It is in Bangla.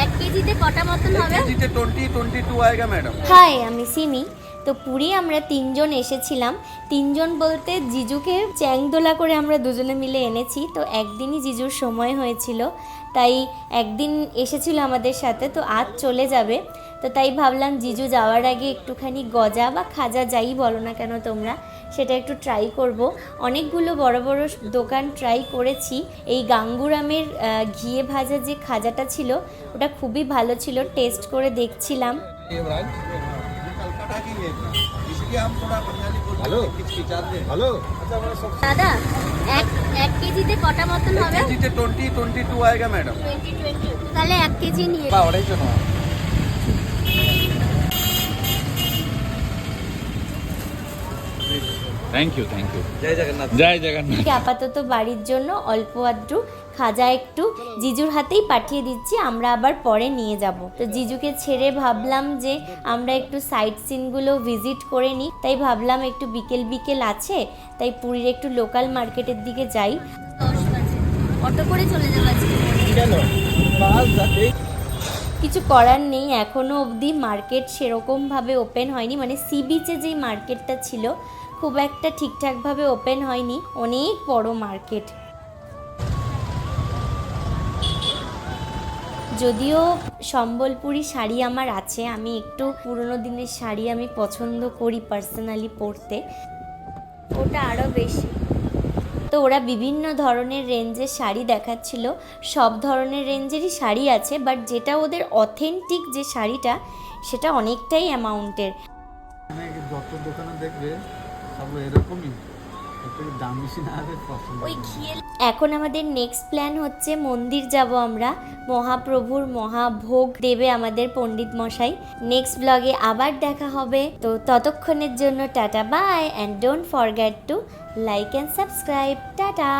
এক কেজিতে কটা মতন হবে? কেজিতে 22 आएगा मैडम। হাই, আমি সিমি। তো পুরী আমরা তিনজন এসেছিলাম। তিনজন বলতে জিজুকে চ্যাংদোলা করে আমরা দুজনে মিলে এনেছি। তো একদিনই জিজুর সময় হয়েছিল, তাই একদিন এসেছিল আমাদের সাথে, তো আজ চলে যাবে। তো তাই ভাবলাম জিজু যাওয়ার আগে একটুখানি গজা বা খাজা যাই বলো না কেন তোমরা, সেটা একটু ট্রাই করব। অনেকগুলো বড় বড় দোকান ট্রাই করেছি। এই গাঙ্গুরামের ঘিয়ে ভাজা যে খাজাটা ছিল ওটা খুবই ভালো ছিল, টেস্ট করে দেখছিলাম। দাদা, এক কেজিতে কটা মতন হবে? কেজিতে 22 आएगा मैडम। 20 তাহলে 1 কেজি নিয়ে। থ্যাংক ইউ জয় জগন্নাথ। আপাতত বাড়ির জন্য অল্প আদ্রু খাজা একটু জিজুর হাতেই পাঠিয়ে দিচ্ছি, আমরা আবার পরে নিয়ে যাব। তো জিজুকে ছেড়ে ভাবলাম যে আমরা একটু সাইট সিনগুলো ভিজিট করে নিই, তাই ভাবলাম একটু বিকেল বিকেল আছে, তাই পুরীর একটু লোকাল মার্কেটের দিকে যাই। 10 বাজে অটো করে চলে যাবো। কিছু করার নেই, এখনও অবধি মার্কেট সেরকমভাবে ওপেন হয়নি, মানে সি বিচে যেই মার্কেটটা ছিল খুব একটা ঠিকঠাকভাবে ওপেন হয়নি, অনেক বড় মার্কেট। যদিও সম্বলপুরি শাড়ি আমার আছে, আমি একটু পুরনো দিনের শাড়ি আমি পছন্দ করি পার্সোনালি পরতে, ওটা আরও বেশি। তো ওরা বিভিন্ন ধরনের রেঞ্জের শাড়ি দেখাচ্ছিল, সব ধরনের রেঞ্জেরই শাড়ি আছে, বাট যেটা ওদের অথেন্টিক যে শাড়িটা সেটা অনেকটাই অ্যামাউন্টের। যত দোকানে দেখবে সব এরকমই, দাম বেশি না হবে পছন্দ। এখন আমাদের নেক্সট প্ল্যান হচ্ছে মন্দির যাব আমরা, মহাপ্রভুর মহাভোগ দেবে আমাদের পণ্ডিত মশাই। নেক্সট ব্লগে আবার দেখা হবে, তো ততক্ষণের জন্য tata bye, and don't forget to like and subscribe. Tata.